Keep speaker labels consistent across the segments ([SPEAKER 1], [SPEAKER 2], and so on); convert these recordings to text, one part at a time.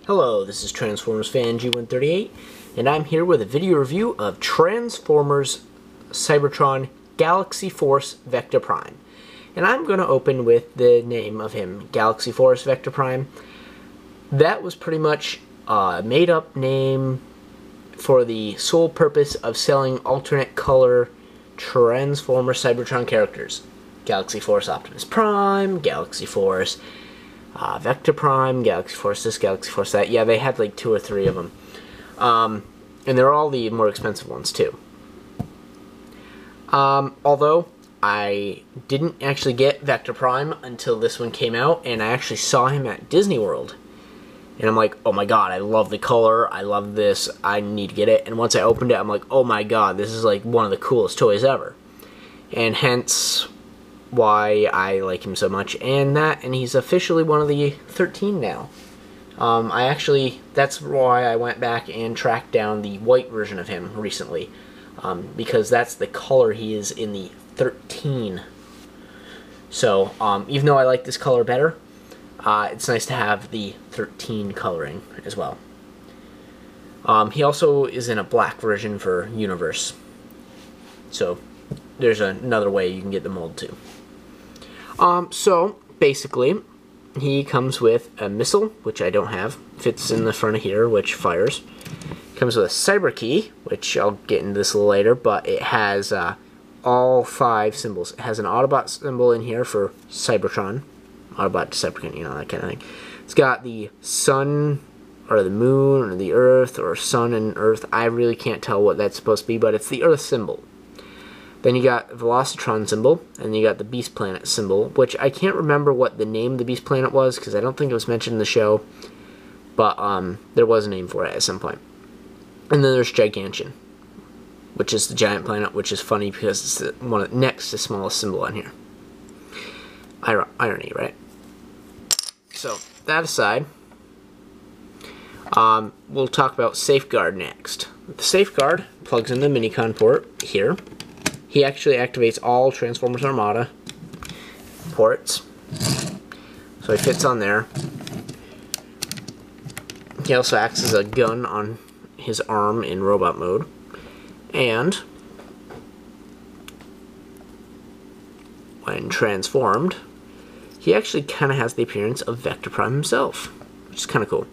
[SPEAKER 1] Hello, this is Transformers fan G138, and I'm here with a video review of Transformers Cybertron Galaxy Force Vector Prime. And I'm going to open with the name of him, Galaxy Force Vector Prime. That was pretty much a made-up name for the sole purpose of selling alternate color Transformers Cybertron characters. Galaxy Force Optimus Prime, Galaxy Force Vector Prime, Galaxy Force this, Galaxy Force that. Yeah, they had like 2 or 3 of them. And they're all the more expensive ones too. Although I didn't actually get Vector Prime until this one came out, and I actually saw him at Disney World. And I'm like, oh my god, I love the color, I love this, I need to get it. And once I opened it, I'm like, oh my god, this is like one of the coolest toys ever. And hence why I like him so much, and he's officially one of the 13 now. That's why I went back and tracked down the white version of him recently, because that's the color he is in the 13. So, even though I like this color better, it's nice to have the 13 coloring as well. He also is in a black version for Universe, so there's another way you can get the mold too. So, basically, he comes with a missile, which I don't have. Fits in the front of here, which fires. Comes with a cyber key, which I'll get into this a little later, but it has all 5 symbols. It has an Autobot symbol in here for Cybertron. Autobot, Decepticon, you know, that kind of thing. It's got the sun, or the moon, or the earth, or sun and earth. I really can't tell what that's supposed to be, but it's the earth symbol. Then you got Velocitron symbol, and you got the Beast Planet symbol, which I can't remember what the name of the Beast Planet was, because I don't think it was mentioned in the show, but there was a name for it at some point. And then there's Gigantian, which is the giant planet, which is funny because it's the one next to smallest symbol on here. Irony, right? So, that aside, we'll talk about Safeguard next. The Safeguard plugs in the Minicon port here. He actually activates all Transformers Armada ports, so he fits on there. He also acts as a gun on his arm in robot mode, and when transformed, he actually kind of has the appearance of Vector Prime himself, which is kind of cool.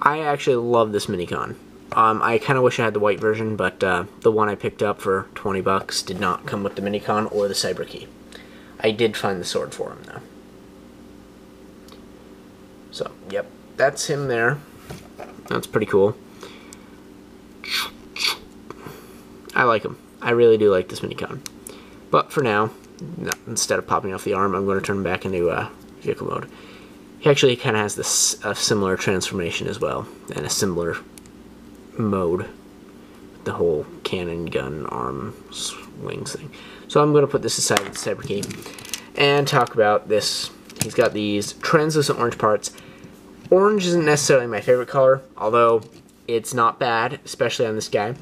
[SPEAKER 1] I actually love this Minicon. I kind of wish I had the white version, but the one I picked up for 20 bucks did not come with the Minicon or the Cyber Key. I did find the sword for him, though. So, yep, that's him there. That's pretty cool. I like him. I really do like this Minicon. But for now, instead of popping off the arm, I'm going to turn him back into vehicle mode. He actually kind of has this similar transformation as well, and a similar mode, the whole cannon, gun, arm, wings thing. So I'm going to put this aside with the Cyber Key and talk about this. He's got these translucent orange parts. Orange isn't necessarily my favorite color, although it's not bad, especially on this guy.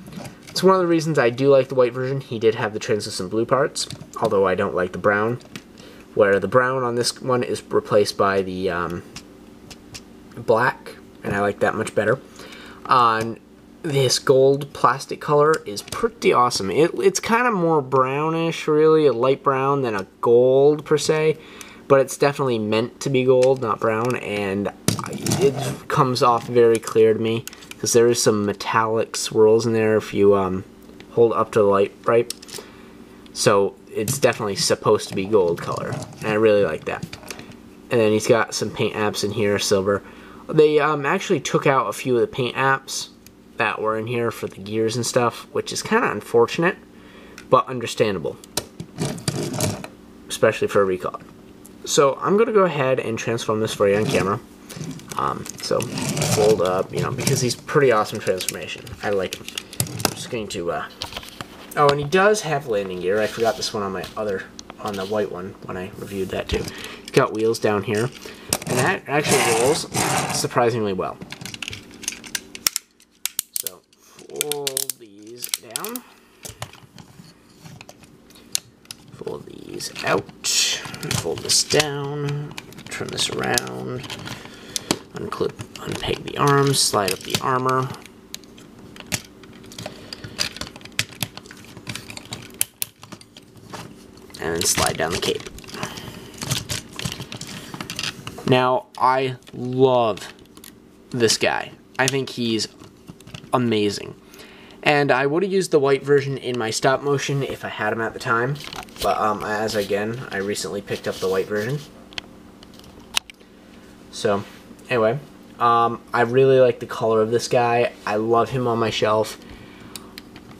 [SPEAKER 1] It's one of the reasons I do like the white version. He did have the translucent blue parts, although I don't like the brown, where the brown on this one is replaced by the black, and I like that much better. On this gold plastic color is pretty awesome. It's kind of more brownish, really, a light brown than a gold per se, but it's definitely meant to be gold, not brown, and it comes off very clear to me, because there is some metallic swirls in there if you hold up to the light right. So it's definitely supposed to be gold color, and I really like that. And then he's got some paint apps in here, silver. They actually took out a few of the paint apps that were in here for the gears and stuff, which is kind of unfortunate, but understandable, especially for a recall. So I'm going to go ahead and transform this for you on camera. So fold up, you know, because he's pretty awesome transformation. I like him. I'm just going to, oh, and he does have landing gear. I forgot this one on on the white one when I reviewed that too. He's got wheels down here, and that actually rolls surprisingly well. So fold these down, fold these out, fold this down, turn this around, unclip unpeg the arms, slide up the armor. And then slide down the cape. Now, I love this guy. I think he's amazing. And I would have used the white version in my stop motion if I had him at the time. But as again, I recently picked up the white version. So, anyway, I really like the color of this guy. I love him on my shelf.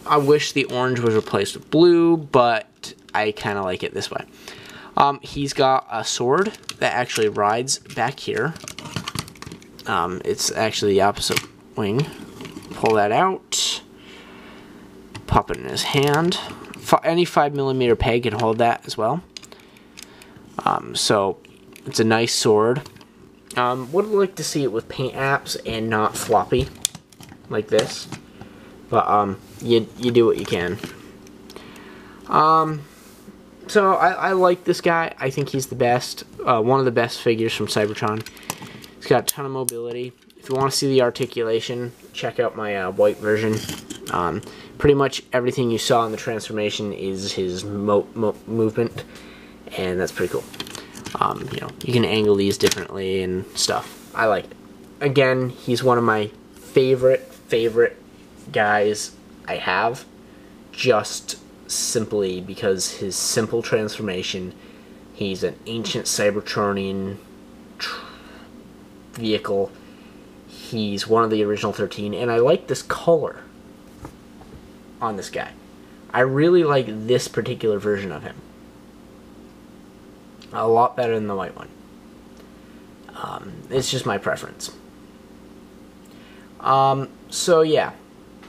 [SPEAKER 1] I wish the orange was replaced with blue, but I kind of like it this way. He's got a sword that actually rides back here. It's actually the opposite wing. Pull that out. Pop it in his hand. Any 5mm peg can hold that as well. So it's a nice sword. Would like to see it with paint apps and not floppy like this. But you do what you can. So I like this guy. I think he's the best. One of the best figures from Cybertron. He's got a ton of mobility. If you want to see the articulation, check out my white version. Pretty much everything you saw in the transformation is his movement, and that's pretty cool. You know, you can angle these differently and stuff. I like it. Again, he's one of my favorite guys I have, just simply because his simple transformation. He's an ancient Cybertronian vehicle. He's one of the original 13, and I like this color on this guy. I really like this particular version of him a lot better than the white one. It's just my preference. So yeah,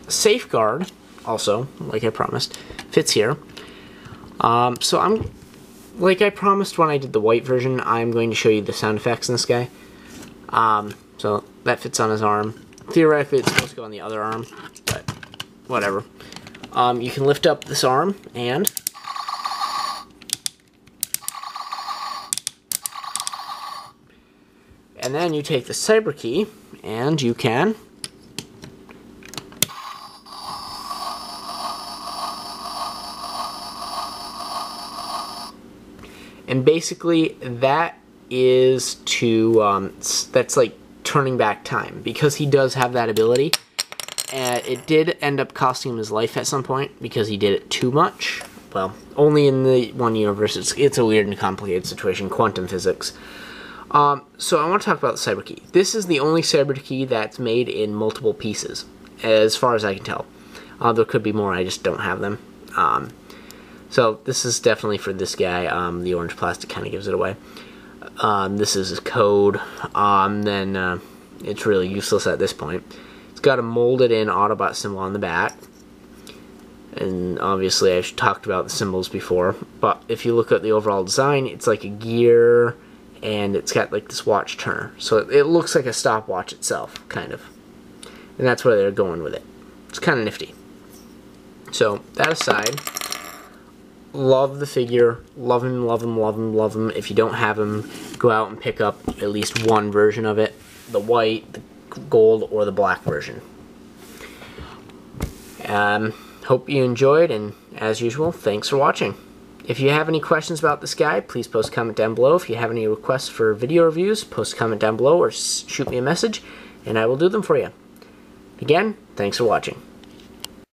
[SPEAKER 1] Safeguard also, like I promised, fits here. So I'm, like I promised when I did the white version, I'm going to show you the sound effects in this guy. So that fits on his arm. Theoretically, it's supposed to go on the other arm, but whatever. You can lift up this arm and then you take the cyber key and you can and basically that is to that's like turning back time, because he does have that ability. And it did end up costing him his life at some point because he did it too much. Well, only in the one universe. It's a weird and complicated situation, quantum physics. So I want to talk about the cyber key. This is the only cyber key that's made in multiple pieces, as far as I can tell. There could be more, I just don't have them. So this is definitely for this guy. The orange plastic kind of gives it away. This is his code. Then it's really useless at this point. It's got a molded in Autobot symbol on the back. And obviously I've talked about the symbols before. But if you look at the overall design, it's like a gear, and it's got like this watch turner. So it looks like a stopwatch itself, kind of. And that's where they're going with it. It's kind of nifty. So that aside, love the figure. Love him, love him, love him, love him. If you don't have him, go out and pick up at least one version of it. The white, the gold, or the black version. Hope you enjoyed, and as usual, thanks for watching. If you have any questions about this guy, please post a comment down below. If you have any requests for video reviews, post a comment down below or shoot me a message, and I will do them for you. Again, thanks for watching.